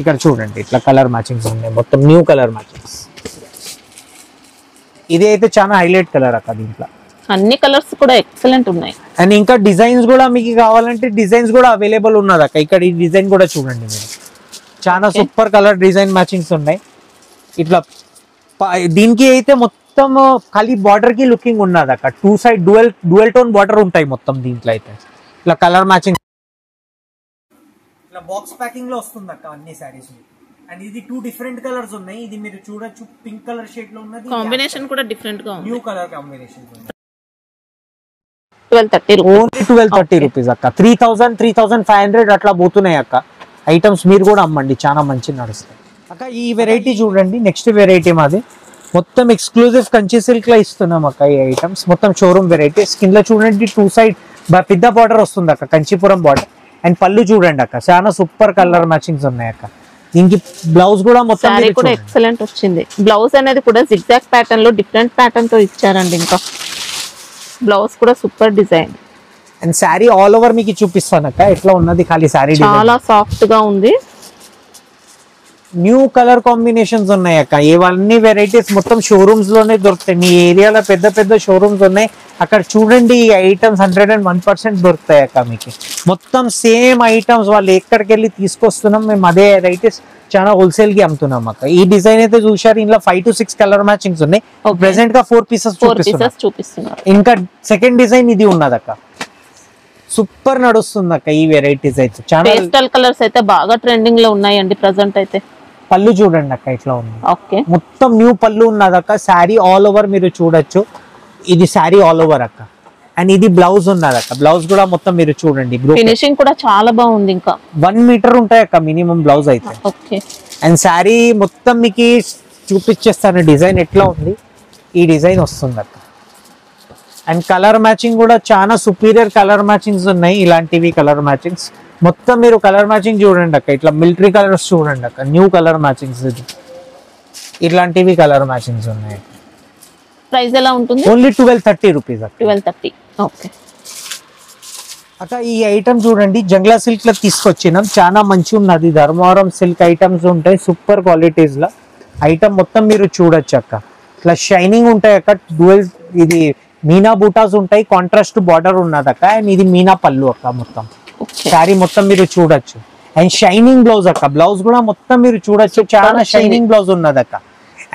ఇక్కడ చూడండి ఇట్లా కలర్ మ్యాచింగ్స్ ఉన్నాయి, మొత్తం న్యూ కలర్ మ్యాచింగ్స్. ఇది అయితే చాలా హైలైట్ కలర్ అక్క, దీంట్లో అన్ని కలర్స్ కూడా ఎక్సలెంట్ ఉన్నాయి. అండ్ ఇంకా డిజైన్స్ కూడా మీకు కావాలంటే డిజైన్స్ కూడా అవైలబుల్ ఉన్నది అక్క. ఇక్కడ ఈ డిజైన్ కూడా చూడండి మీరు, చాలా సూపర్ కలర్ డిజైన్ మ్యాచింగ్స్ ఉన్నాయి. ఇట్లా దీనికి అయితే మొత్తం ఖాళీ బార్డర్ కి లుకింగ్ ఉన్నది అక్క. 2 సైడ్ డ్యూయల్ టోన్ బార్డర్ ఉంటాయి మొత్తం దీంట్లో అయితే. ఇట్లా కలర్ మ్యాచింగ్, ఇట్లా బాక్స్ ప్యాకింగ్ లో వస్తుంది అక్క అన్ని సారీస్. అండ్ ఇది 2 డిఫరెంట్ కలర్స్ ఉన్నాయి. ఇది మీరు చూడొచ్చు, పింక్ కలర్ షేడ్ లో ఉన్నది, కాంబినేషన్ కూడా డిఫరెంట్ గా ఉంది. New colour combination. 1230 only 1230 rupees అక్క. 3000-3500 అట్లా పోతున్నాయి అక్క ఐటమ్స్. మీరు కూడా అమ్మండి, చాలా మంచి నడుస్తాయి అక్క. ఈ వెరైటీ చూడండి, నెక్స్ట్ వెరైటీ మాది మొత్తం ఎక్స్క్లూజివ్ కంచి సిల్క్ లో ఇస్తున్నాం అక్క. ఈ ఐటమ్స్ మొత్తం షోరూమ్ వెరైటీస్. కింద చూడండి 2 సైడ్ పెద్ద బార్డర్ వస్తుంది అక్క, కంచిపురం బార్డర్. అండ్ పళ్ళు చూడండి అక్క, చాలా సూపర్ కలర్ మ్యాచింగ్స్ ఉన్నాయి అక్క. దీనికి బ్లౌజ్ కూడా మొత్తం సారీ కూడా ఎక్సలెంట్ వచ్చింది. బ్లౌజ్ అనేది కూడా జిగ్జాగ్ ప్యాటర్న్ లో డిఫరెంట్ ప్యాటర్న్ తో ఇచ్చారండి. ఇంకా బ్లౌజ్ కూడా super design. And sari all over మీకు చూపిస్తాను అక్క ఎట్లా ఉన్నది. ఖాళీ శారీ చాలా సాఫ్ట్ గా ఉంది. న్యూ కలర్ కాంబినేషన్స్ ఉన్నాయి అక్క. ఇవన్నీ వెరైటీస్ మొత్తం షోరూమ్స్ లోనే దొరుకుతాయి. మీ ఏరియాలో పెద్ద పెద్ద షోరూమ్స్ ఉన్నాయి, అక్కడ చూడండి ఈ ఐటమ్స్ 101% దొరుకుతాయి అక్క మీకు. మొత్తం సేమ్ ఐటమ్స్ వాళ్ళు ఎక్కడికి వెళ్ళి తీసుకొస్తున్నాం మేము, అదే వెరైటీస్ చాలా హోల్సేల్ కి అమ్ముతున్నాం అక్క. ఈ డిజైన్ అయితే చూసారు, ఇంట్లో 5 to 6 కలర్ మ్యాచింగ్స్ ఉన్నాయి. ప్రెసెంట్ గా 4 పీసెస్ చూపిస్తున్నారు. ఇంకా సెకండ్ డిజైన్ ఇది ఉన్నది అక్క, సూపర్ నడుస్తుంది అక్క. ఈ వెరైటీస్ అయితే చాలా పేస్టల్ కలర్స్ అయితే బాగా ట్రెండింగ్ లో ఉన్నాయండి ప్రెసెంట్ అయితే. పళ్ళు చూడండి అక్క ఇట్లా ఉంది, ఓకే మొత్తం న్యూ పళ్ళు ఉన్నది అక్క. శారీ ఆల్ ఓవర్ మీరు చూడొచ్చు, ఇది శారీ ఆల్ ఓవర్ అక్క. అండ్ ఇది బ్లౌజ్ ఉన్నది అక్క, బ్లౌజ్ కూడా మొత్తం మీరు చూడండి. ఫినిషింగ్ కూడా చాలా బాగుంది. ఇంకా 1 మీటర్ ఉంటాయి అక్క మినిమం బ్లౌజ్ అయితే. ఓకే అండ్ శారీ మొత్తం మీకు చూపించేస్తాను డిజైన్ ఎట్లా ఉంది. ఈ డిజైన్ వస్తుంది అక్క. అండ్ కలర్ మ్యాచింగ్ కూడా చాలా సుపీరియర్ కలర్ మ్యాచింగ్స్ ఉన్నాయి. ఇలాంటివి కలర్ మ్యాచింగ్స్ మొత్తం మీరు కలర్ మ్యాచింగ్ చూడండి అక్క. ఇట్లా మిలిటరీ కలర్స్ చూడండి అక్క, న్యూ కలర్ మ్యాచింగ్స్ ఇది. ఇట్లాంటివి కలర్ మ్యాచింగ్స్ ఉన్నాయి. ప్రైస్ ఎలా ఉంటుంది? ఓన్లీ 1230 రూపీస్ అక్క. 1230. ఓకే అక్క ఈ ఐటమ్ చూడండి, జంగ్లా సిల్క్ లో తీసుకొచ్చినాం, చాలా మంచి ఉన్నది. ధర్మవరం సిల్క్ ఐటమ్స్ ఉంటాయి సూపర్ క్వాలిటీస్ లో. ఐటమ్ మొత్తం మీరు చూడొచ్చు అక్క, ఇట్లా షైనింగ్ ఉంటాయి అక్క. డ్యూయల్ ఇది మీనా బూటాస్ ఉంటాయి, కాంట్రాస్ట్ బార్డర్ ఉన్నది అక్క. అండ్ ఇది మీనా పళ్ళు అక్క. మొత్తం శారీ మొత్తం మీరు చూడొచ్చు. అండ్ షైనింగ్ బ్లౌజ్ అక్క, బ్లౌజ్ కూడా మొత్తం మీరు చూడొచ్చు, చాలా షైనింగ్ బ్లౌజ్ ఉన్నది అక్క.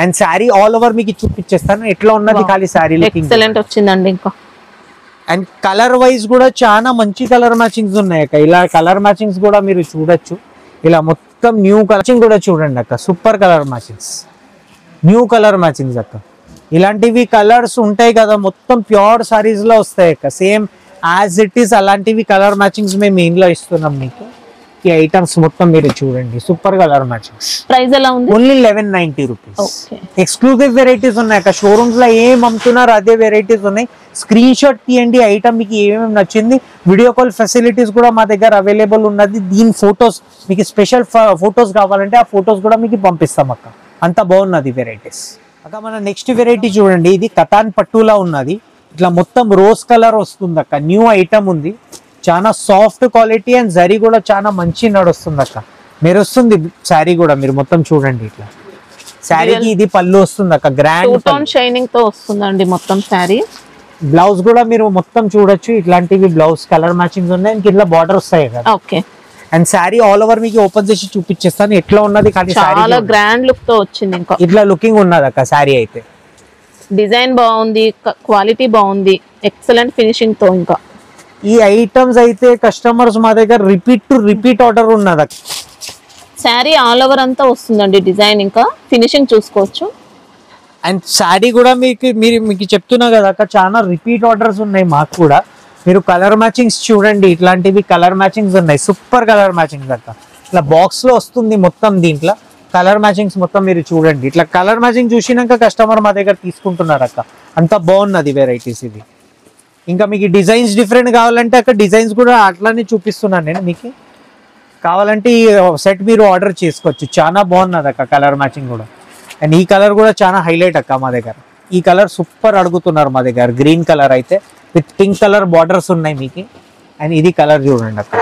అండ్ శారీ ఆల్ ఓవర్ మీకు చూపించేస్తాను ఎట్లా ఉన్నది. ఖాళీ శారీ ఎక్సలెంట్ వచ్చిందండి. ఇంకా అండ్ కలర్ వైజ్ కూడా చాలా మంచి కలర్ మ్యాచింగ్స్ ఉన్నాయి అక్క. ఇలా కలర్ మ్యాచింగ్స్ కూడా మీరు చూడొచ్చు. ఇలా మొత్తం న్యూ కలర్ కూడా చూడండి అక్క, super colour matchings, new colour matchings అక్క. ఇలాంటివి కలర్స్ ఉంటాయి కదా, మొత్తం ప్యూర్ సారీస్ లో వస్తాయి అక్క. సేమ్ యాజ్ ఇట్ ఈస్ అలాంటివి కలర్ మ్యాచింగ్స్ మేము ఇంట్లో ఇస్తున్నాం మీకు. ఈ ఐటమ్స్ మొత్తం మీరు చూడండి, సూపర్ కలర్ మ్యాచింగ్స్. ప్రైస్ ఎలా ఉంది? Only 1190 rupees. ఎక్స్క్లూజివ్ వెరైటీస్ ఉన్నాయి అక్క. షోరూమ్స్ లో ఏం అమ్ముతున్నారు అదే వెరైటీస్ ఉన్నాయి. స్క్రీన్ షాట్ తీయండి, ఐటమ్ మీకు ఏమేమి నచ్చింది. వీడియో కాల్ ఫెసిలిటీస్ కూడా మా దగ్గర అవైలబుల్ ఉన్నది. దీని ఫొటోస్ మీకు స్పెషల్ ఫొటోస్ కావాలంటే ఆ ఫొటోస్ కూడా మీకు పంపిస్తాం అక్క. అంత బాగున్నది వెరైటీస్ అక్క. మన నెక్స్ట్ వెరైటీ చూడండి, ఇది కతాన్ పట్టులా ఉన్నది. ఇట్లా మొత్తం రోజ్ కలర్ వస్తుంది అక్క. న్యూ ఐటమ్ ఉంది, చాలా సాఫ్ట్ క్వాలిటీ. అండ్ జరీ కూడా చాలా మంచి నడుస్తుంది అక్క. మీరు వస్తుంది శారీ కూడా మీరు మొత్తం చూడండి. ఇట్లా శారీకి ఇది పళ్ళు వస్తుంది అక్క, గ్రాండ్ షైనింగ్ తో వస్తుందండి మొత్తం శారీ. బ్లౌజ్ కూడా మీరు మొత్తం చూడొచ్చు. ఇట్లాంటివి బ్లౌజ్ కలర్ మ్యాచింగ్స్ ఉన్నాయి. ఇట్లా బార్డర్ వస్తాయి కదా. Okay and sari all over మీకు ఓపెన్ చేసి చూపించేస్తాను ఎట్లా ఉన్నది. చాలా గ్రాండ్ లుక్ తో వచ్చింది. ఇంకా ఇట్లా లుకింగ్ ఉన్నది అక్క శారీ అయితే. డిజైన్ బాగుంది, క్వాలిటీ బాగుంది, ఎక్సలెంట్ ఫినిషింగ్ తో. ఇంకా ఈ ఐటమ్స్ అయితే కస్టమర్స్ మా దగ్గర రిపీట్ ఆర్డర్ ఉన్నది అక్క. శారీ ఆల్ ఓవర్ అంతా వస్తుందండి డిజైన్. ఇంకా ఫినిషింగ్ చూసుకోవచ్చు. అండ్ శారీ కూడా మీకు చెప్తున్నా కదా అక్క, చాలా రిపీట్ ఆర్డర్స్ ఉన్నాయి మాకు కూడా. మీరు కలర్ మ్యాచింగ్స్ చూడండి, ఇట్లాంటివి కలర్ మ్యాచింగ్స్ ఉన్నాయి, సూపర్ కలర్ మ్యాచింగ్స్ అక్క. ఇట్లా బాక్స్ లో వస్తుంది మొత్తం. దీంట్లో కలర్ మ్యాచింగ్స్ మొత్తం మీరు చూడండి. ఇట్లా కలర్ మ్యాచింగ్ చూసినాక కస్టమర్ మా దగ్గర తీసుకుంటున్నారు అక్క. అంత బాగున్నది వెరైటీస్ ఇది. ఇంకా మీకు డిజైన్స్ డిఫరెంట్ కావాలంటే అక్కడ డిజైన్స్ కూడా అట్లానే చూపిస్తున్నాను నేను మీకు. కావాలంటే ఈ సెట్ మీరు ఆర్డర్ చేసుకోవచ్చు. చాలా బాగున్నది అక్క కలర్ మ్యాచింగ్ కూడా. అండ్ ఈ కలర్ కూడా చాలా హైలైట్ అక్క మా దగ్గర. ఈ కలర్ సూపర్ అడుగుతున్నారు మా దగ్గర. గ్రీన్ కలర్ అయితే విత్ పింక్ కలర్ బార్డర్స్ ఉన్నాయి మీకు. అండ్ ఇది కలర్ చూడండి అక్క,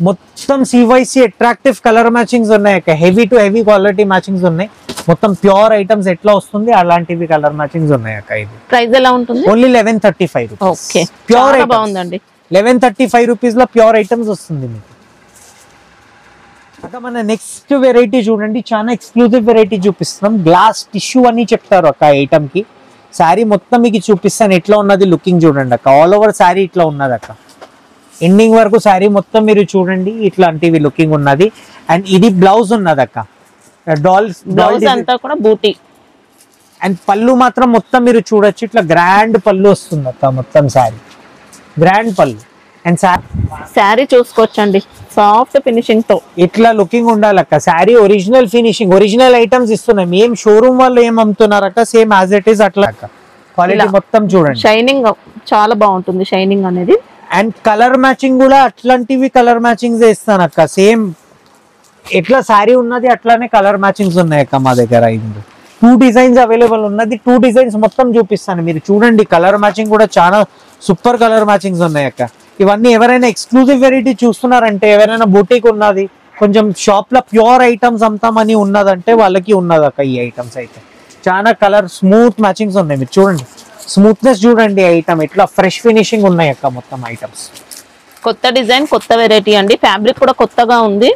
మొత్తం సివైసి అట్రాక్టివ్ కలర్ మ్యాచింగ్స్ ఉన్నాయి అక్క. Heavy to heavy quality matchings ఉన్నాయి. మొత్తం ప్యూర్ ఐటమ్స్ ఎట్లా వస్తుంది అలాంటివి కలర్ మ్యాచింగ్స్ ఉన్నాయి అక్క. ఇది ప్రైస్ ఎలా ఉంటుంది? Only 1135 rupees. ఓకే ప్యూర్ బాగుందండి. 1135 రూపీస్ లో ప్యూర్ ఐటమ్స్ వస్తుంది మీకు అక్క. మన నెక్స్ట్ వెరైటీ చూడండి, చాలా ఎక్స్క్లూజివ్ వెరైటీ చూపిస్తున్నాం. గ్లాస్ టిష్యూ అని చెప్తారు అక్క ఐటమ్ కి. శారీ మొత్తం మీకు చూపిస్తాను ఎట్లా ఉన్నది. లుకింగ్ చూడండి అక్క, ఆల్ ఓవర్ శారీ ఇట్లా ఉన్నది అక్క. ఎండింగ్ వరకు శారీ మొత్తం మీరు చూడండి, ఇట్లాంటివి లుకింగ్ ఉన్నది. అండ్ ఇది బ్లౌజ్ ఉన్నది అక్క, బ్లౌజ్ అంతా కూడా బూటీ. అండ్ పళ్ళు మాత్రం మొత్తం మీరు చూడొచ్చు, ఇట్లా గ్రాండ్ పళ్ళు వస్తుంది అక్క. మొత్తం శారీ గ్రాండ్ పళ్ళు. అండ్ శారీ చూసుకోవచ్చండి, సాఫ్ట్ ఫినిషింగ్ తో ఇట్లా లుకింగ్ ఉండాలి అక్క. Sari original finishing, original items ఇస్తున్నాం. ఏం షోరూమ్ వాళ్ళు ఏం అమ్ముతున్నారు అక్క, సేమ్ యాజ్ ఇట్ ఈస్ అట్లా అక్క. క్వాలిటీ మొత్తం చూడండి, షైనింగ్ చాలా బాగుంటుంది. షైనింగ్ అనేది. అండ్ కలర్ మ్యాచింగ్ కూడా అట్లాంటివి కలర్ మ్యాచింగ్స్ ఇస్తాను అక్క. సేమ్ ఎట్లా శారీ ఉన్నది అట్లానే కలర్ మ్యాచింగ్స్ ఉన్నాయి అక్క మా దగ్గర. 2 డిజైన్స్ అవైలబుల్ ఉన్నది. 2 డిజైన్స్ మొత్తం చూపిస్తాను మీరు చూడండి. కలర్ మ్యాచింగ్ కూడా చాలా సూపర్ కలర్ మ్యాచింగ్స్ ఉన్నాయి అక్క. ఇవన్నీ ఎవరైనా ఎక్స్క్లూజివ్ వెరైటీ చూస్తున్నారంటే, ఎవరైనా బూటీక్ ఉన్నది కొంచెం షాప్ లో ప్యూర్ ఐటమ్స్ అమ్ముతామని ఉన్నదంటే వాళ్ళకి ఉన్నదక్క ఈ ఐటమ్స్ అయితే. చాలా కలర్ స్మూత్ మ్యాచింగ్స్ ఉన్నాయి. మీరు చూడండి స్మూత్నెస్ చూడండి, ఐటమ్ ఎట్లా ఫ్రెష్ ఫినిషింగ్ ఉన్నాయి అక్క మొత్తం ఐటమ్స్. కొత్త డిజైన్, కొత్త వెరైటీ అండి. ఫ్యాబ్రిక్ కూడా కొత్తగా ఉంది.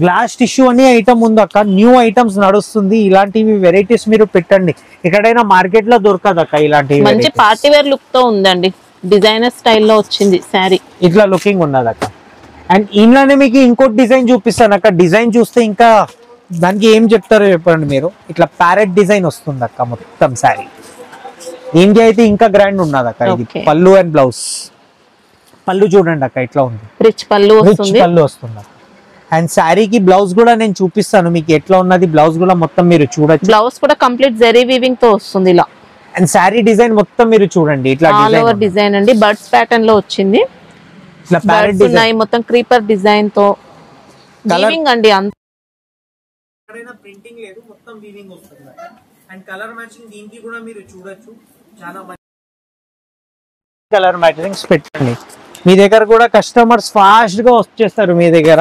గ్లాస్ టిష్యూ అని ఐటమ్ ఉంది అక్క, న్యూ ఐటమ్స్ నడుస్తుంది. ఇలాంటివి వెరైటీస్ మీరు పెట్టండి, ఎక్కడైనా మార్కెట్ లో దొరకదు అక్క ఇలాంటివి. మంచి పార్టీ వేర్ లుక్ తో ఉందండి, డిజైనర్ స్టైల్లో వచ్చింది శారీ. ఇట్లా లుకింగ్ ఉన్నది అక్క. అండ్ ఇంట్లోనే మీకు ఇంకోటి డిజైన్ చూపిస్తాను అక్క. డిజైన్ చూస్తే ఇంకా దానికి ఏం చెప్తారో చెప్పండి మీరు. ఇట్లా ప్యారెట్ డిజైన్ వస్తుంది అక్క మొత్తం శారీ. దీనికి అయితే ఇంకా గ్రాండ్ ఉన్నది అక్క. ఇది పళ్ళు అండ్ బ్లౌజ్. పళ్ళు చూడండి అక్క ఇట్లా ఉంది, రిచ్ పళ్ళు వస్తుంది. అండ్ శారీకి బ్లౌజ్ కూడా నేను చూపిస్తాను మీకు ఎట్లా ఉన్నది. బ్లౌజ్ కూడా మొత్తం మీరు చూడొచ్చు. బ్లౌజ్ కూడా కంప్లీట్ జరీ వీవింగ్ తో వస్తుంది ఇలా. అండ్ శారీ డిజైన్ మొత్తం మీరు చూడండి ఇట్లా ఆల్ ఓవర్ డిజైన్ అండి. బర్డ్స్ ప్యాటర్న్ లో వచ్చింది. ఇట్లా ప్యారెట్ డిజైన్ మొత్తం క్రీపర్ డిజైన్ తో వీవింగ్ అండి. అంత ప్రింటింగ్ లేదు, మొత్తం వీవింగ్ వస్తుంది. అండ్ కలర్ మ్యాచింగ్ దీనికి కూడా మీరు చూడొచ్చు. చాలా మంచి కలర్ మ్యాచింగ్స్ పెట్టండి. మీ దగ్గర కూడా కస్టమర్స్ ఫాస్ట్ గా వచ్చేస్తారు మీ దగ్గర.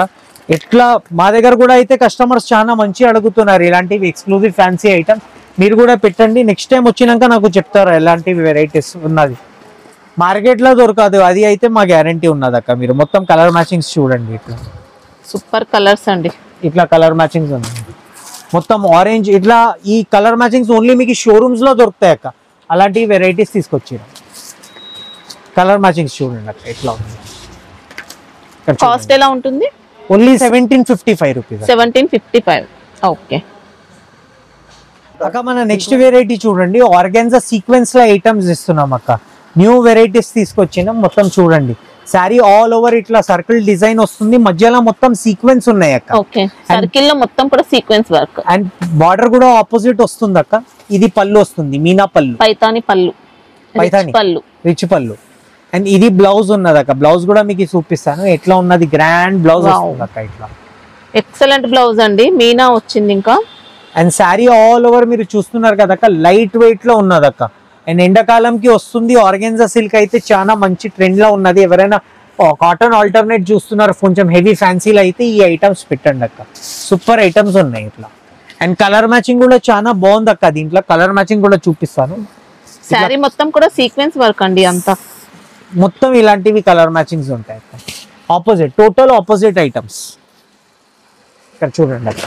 ఎట్లా మా దగ్గర కూడా అయితే కస్టమర్స్ చాలా మంచి అడుగుతున్నారు ఇలాంటివి ఎక్స్క్లూజివ్ ఫ్యాన్సీ ఐటమ్స్. మీరు కూడా పెట్టండి, నెక్స్ట్ టైం వచ్చినాక నాకు చెప్తారు ఎలాంటివి వెరైటీస్ ఉన్నది. మార్కెట్ లో దొరకదు, అది అయితే మా గ్యారంటీ ఉన్నది అక్క. మీరు మొత్తం కలర్ మ్యాచింగ్స్ చూడండి, ఇట్లా సూపర్ కలర్స్ అండి. ఇట్లా కలర్ మ్యాచింగ్స్ ఉన్నాయి మొత్తం ఆరెంజ్. ఇట్లా ఈ కలర్ మ్యాచింగ్స్ ఓన్లీ మీకు షోరూమ్స్ లో దొరుకుతాయి అక్క. అలాంటి వెరైటీస్ తీసుకొచ్చారు. కలర్ మ్యాచింగ్స్ చూడండి అక్క ఎట్లా ఉంది. కాస్ట్ ఎలా ఉంటుంది? Only 1755 rupees. 1755. ఓకే అక్క. మన నెక్స్ట్ వెరైటీ చూడండి, ఆర్గాన్జా సీక్వెన్స్ లో ఐటమ్స్ ఇస్తున్నాం అక్క. న్యూ వెరైటీస్ తీసుకొచ్చినాం. మొత్తం చూడండి శారీ ఆల్ ఓవర్ ఇట్లా సర్కిల్ డిజైన్ వస్తుంది, మధ్యలో మొత్తం సీక్వెన్స్ ఉన్నాయి అక్క. ఓకే, సర్కిల్ లో మొత్తం కూడా సీక్వెన్స్ వర్క్. అండ్ బార్డర్ కూడా ఆపోజిట్ వస్తుంది అక్క. ఇది పళ్ళు వస్తుంది, మీనా పళ్ళు, పైతాని పళ్ళు, రిచ్ పళ్ళు. అండ్ ఇది బ్లౌజ్ ఉన్నది అక్క. బ్లౌజ్ కూడా మీకు చూపిస్తాను ఎట్లా ఉన్నది. గ్రాండ్ బ్లౌజ్ వస్తుంది అక్క ఇట్లా. ఎక్సలెంట్ బ్లౌజ్ అండి, మీనా వచ్చింది ఇంకా. అండ్ శారీ ఆల్ ఓవర్ మీరు చూస్తున్నారు కదా అక్క, లైట్ వెయిట్ లో ఉన్నది అక్క. అండ్ ఎండాకాలంకి వస్తుంది. ఆర్గాన్జా సిల్క్ అయితే చాలా మంచి ట్రెండ్ లో ఉన్నది. ఎవరైనా కాటన్ ఆల్టర్నేట్ చూస్తున్నారు కొంచెం హెవీ ఫ్యాన్సీలో అయితే ఈ ఐటమ్స్ పెట్టండి అక్క. సూపర్ ఐటమ్స్ ఉన్నాయి ఇట్లా. అండ్ కలర్ మ్యాచింగ్ కూడా చాలా బాగుంది అక్క. దీంట్లో కలర్ మ్యాచింగ్ కూడా చూపిస్తాను. శారీ మొత్తం కూడా సీక్వెన్స్ వర్క్ అండి అంతా. మొత్తం ఇలాంటివి కలర్ మ్యాచింగ్స్ ఉంటాయి అక్క. Opposite, total opposite items. ఇక్కడ చూడండి అక్క.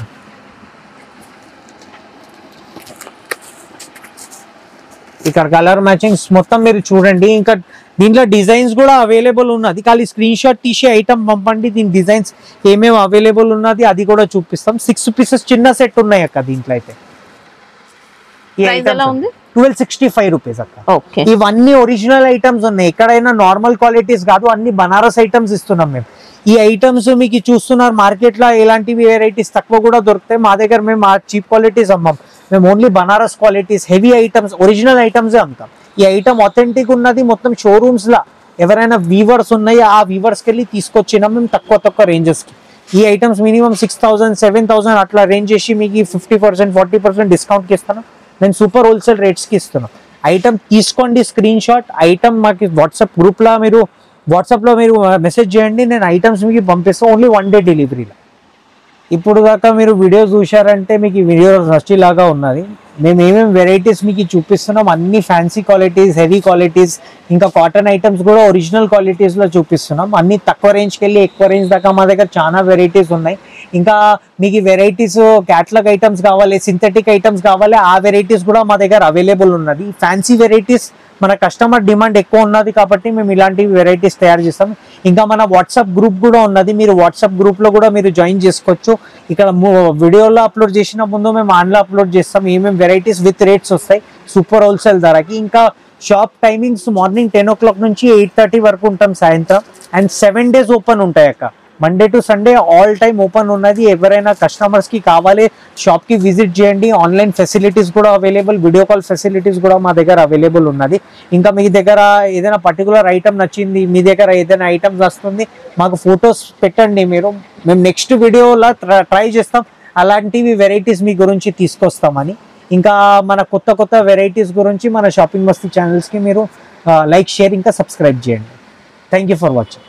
ఇక్కడ కలర్ మ్యాచింగ్స్ మొత్తం మీరు చూడండి. ఇంకా దీంట్లో డిజైన్స్ కూడా అవైలబుల్ ఉన్నది. ఖాళీ స్క్రీన్ షాట్ తీసి ఐటమ్ పంపండి. దీని డిజైన్స్ ఏమేమి అవైలబుల్ ఉన్నది అది కూడా చూపిస్తాం. 6 పీసెస్ చిన్న సెట్ ఉన్నాయి అక్క. దీంట్లో అయితే 1265 రూపీస్ అక్క. ఇవన్నీ ఒరిజినల్ ఐటమ్స్ ఉన్నాయి. ఎక్కడైనా నార్మల్ క్వాలిటీస్ కాదు, అన్ని బనారస్ ఐటమ్స్ ఇస్తున్నాం మేము. ఈ ఐటమ్స్ మీకు చూస్తున్నారు మార్కెట్ లో ఎలాంటివి వెరైటీస్ తక్కువ కూడా దొరుకుతాయి. మా దగ్గర మేము చీప్ క్వాలిటీస్ అమ్మాం. మేము only Banaras qualities, heavy items, original items అమ్ముతాం. ఈ ఐటమ్ అథెంటిక్ ఉన్నది. మొత్తం షోరూమ్స్ లా ఎవరైనా వీవర్స్ ఉన్నాయి, ఆ వీవర్స్కి వెళ్ళి తీసుకొచ్చినాం మేము తక్కువ రేంజెస్ కి. ఈ ఐటమ్స్ మినిమం 6000 7000 అట్లా రేంజ్ చేసి మీకు 50% 40% డిస్కౌంట్ కి ఇస్తాను. నేను సూపర్ హోల్సేల్ రేట్స్ కి ఇస్తున్నాను. ఐటమ్ తీసుకోండి స్క్రీన్ షాట్. ఐటమ్ మాకు వాట్సాప్ గ్రూప్ లో మీరు మెసేజ్ చేయండి, నేను ఐటమ్స్ మీకు పంపిస్తాను. ఓన్లీ 1 డే డెలివరీలో. ఇప్పుడు దాకా మీరు వీడియో చూశారంటే మీకు ఈ వీడియో నచ్చేలాగా ఉన్నది. మేము ఏమేమి వెరైటీస్ మీకు చూపిస్తున్నాం, అన్ని ఫ్యాన్సీ క్వాలిటీస్, హెవీ క్వాలిటీస్, ఇంకా కాటన్ ఐటమ్స్ కూడా ఒరిజినల్ క్వాలిటీస్ లో చూపిస్తున్నాం. అన్ని తక్కువ రేంజ్కి వెళ్ళి ఎక్కువ రేంజ్ దాకా మా దగ్గర చాలా వెరైటీస్ ఉన్నాయి. ఇంకా మీకు వెరైటీస్ క్యాటలాగ్ ఐటమ్స్ కావాలి, సింథటిక్ ఐటమ్స్ కావాలి, ఆ వెరైటీస్ కూడా మా దగ్గర అవైలబుల్ ఉన్నది. ఫ్యాన్సీ వెరైటీస్ మన కస్టమర్ డిమాండ్ ఎక్కువ ఉన్నది కాబట్టి మేము ఇలాంటి వెరైటీస్ తయారు చేస్తాం. ఇంకా మన వాట్సాప్ గ్రూప్ కూడా ఉన్నది. మీరు వాట్సాప్ గ్రూప్ లో కూడా మీరు జాయిన్ చేసుకోవచ్చు. ఇక్కడ వీడియోలో అప్లోడ్ చేసిన ముందు మేము ఆన్లో అప్లోడ్ చేస్తాం. ఏమేమి వెరైటీస్ విత్ రేట్స్ వస్తాయి సూపర్ హోల్సేల్ ధరకి. ఇంకా షాప్ టైమింగ్స్ మార్నింగ్ 10 o'clock నుంచి 8:30 వరకు ఉంటాం సాయంత్రం. అండ్ 7 days ఓపెన్ ఉంటాయి అక్క. Monday to Sunday all time open ఉన్నది. ఎవరైనా కస్టమర్స్ కి కావాలి షాప్ కి విజిట్ చేయండి. ఆన్లైన్ ఫెసిలిటీస్ కూడా అవైలబుల్, వీడియో కాల్ ఫెసిలిటీస్ కూడా మా దగ్గర అవైలబుల్ ఉన్నది. ఇంకా మీ దగ్గర ఏదైనా పర్టికులర్ ఐటమ్ నచ్చింది, మీ దగ్గర ఏదైనా ఐటమ్స్ వస్తుంది, మాకు ఫొటోస్ పెట్టండి. మేము నెక్స్ట్ వీడియోలో ట్రై చేస్తాం అలాంటివి వెరైటీస్ మీ గురించి తీసుకొస్తామని. ఇంకా మన కొత్త వెరైటీస్ గురించి మన షాపింగ్ మస్తీ ఛానల్స్కి మీరు లైక్, షేర్, ఇంకా సబ్స్క్రైబ్ చేయండి. Thank you for watching.